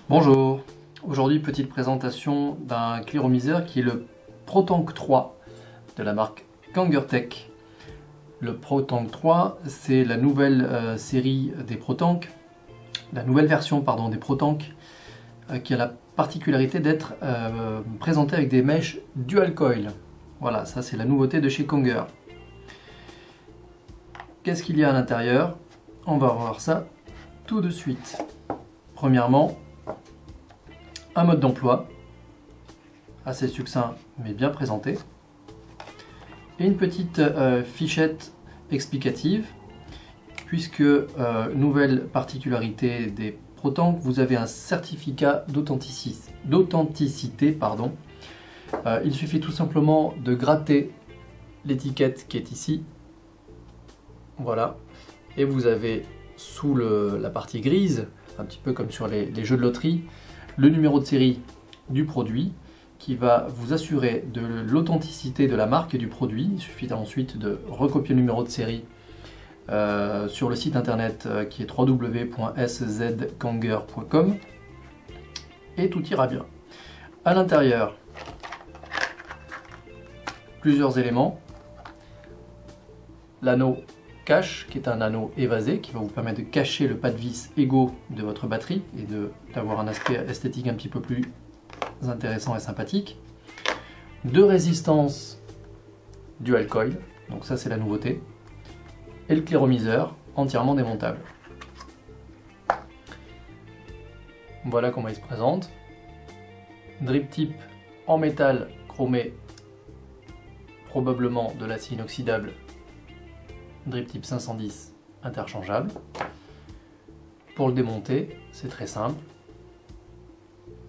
Bonjour, aujourd'hui petite présentation d'un cléromiseur qui est le ProTank 3 de la marque Kangertech. Le ProTank 3 c'est la nouvelle série des ProTank, la nouvelle version pardon, des ProTank qui a la particularité d'être présentée avec des mèches dual coil. Voilà, ça c'est la nouveauté de chez Kanger. Qu'est-ce qu'il y a à l'intérieur? On va voir ça tout de suite. Premièrement, un mode d'emploi, assez succinct mais bien présenté, et une petite fichette explicative, puisque nouvelle particularité des ProTank, vous avez un certificat d'authenticité. Il suffit tout simplement de gratter l'étiquette qui est ici, voilà, et vous avez sous la partie grise, un petit peu comme sur les jeux de loterie, le numéro de série du produit qui va vous assurer de l'authenticité de la marque et du produit. Il suffit ensuite de recopier le numéro de série sur le site internet qui est www.szkanger.com et tout ira bien. À l'intérieur, plusieurs éléments. L'anneau cache, qui est un anneau évasé, qui va vous permettre de cacher le pas de vis égaux de votre batterie et d'avoir un aspect esthétique un petit peu plus intéressant et sympathique. Deux résistances dual coil, donc ça c'est la nouveauté, et le cléromiseur entièrement démontable. Voilà comment il se présente. Drip tip en métal chromé, probablement de l'acier inoxydable. Drip tip 510 interchangeable. Pour le démonter, c'est très simple.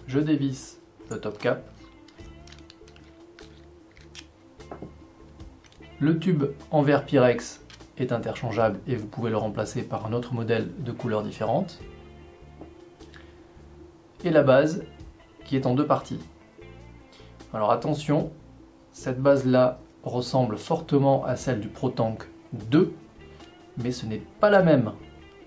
Je dévisse le top cap. Le tube en verre Pyrex est interchangeable et vous pouvez le remplacer par un autre modèle de couleurs différentes. Et la base qui est en deux parties. Alors attention, cette base là ressemble fortement à celle du ProTank 2, mais ce n'est pas la même.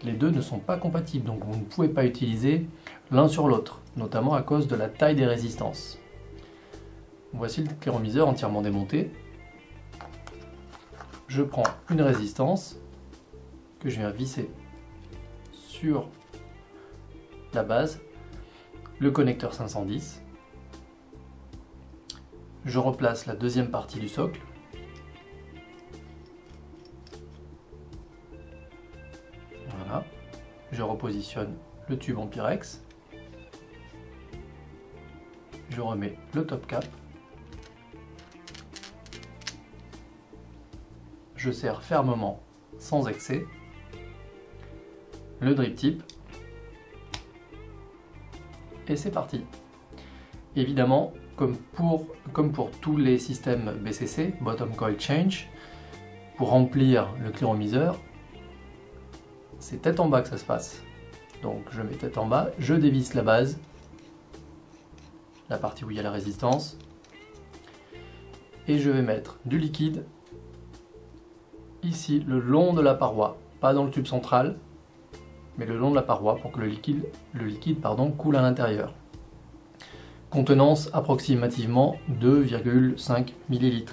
Les deux ne sont pas compatibles, donc vous ne pouvez pas utiliser l'un sur l'autre, notamment à cause de la taille des résistances. Voici le cléromiseur entièrement démonté. Je prends une résistance que je viens visser sur la base, le connecteur 510. Je replace la deuxième partie du socle. Voilà. Je repositionne le tube en Pyrex. Je remets le top cap. Je serre fermement, sans excès, le drip tip. Et c'est parti. Évidemment, comme pour tous les systèmes BCC, Bottom Coil Change, pour remplir le cléromiseur, c'est tête en bas que ça se passe. Donc je mets tête en bas, je dévisse la base, la partie où il y a la résistance, et je vais mettre du liquide ici le long de la paroi, pas dans le tube central, mais le long de la paroi pour que le liquide coule à l'intérieur. Contenance approximativement 2,5 ml.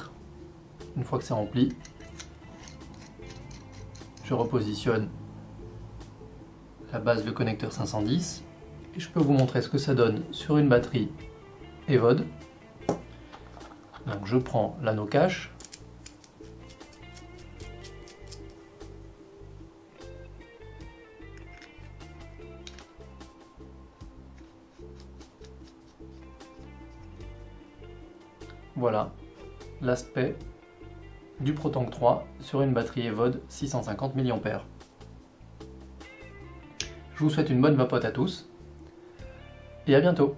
Une fois que c'est rempli, je repositionne la base de connecteur 510 et je peux vous montrer ce que ça donne sur une batterie EVOD. Donc je prends l'anneau cache, voilà l'aspect du ProTank 3 sur une batterie EVOD 650 mAh. Je vous souhaite une bonne vapote à tous et à bientôt.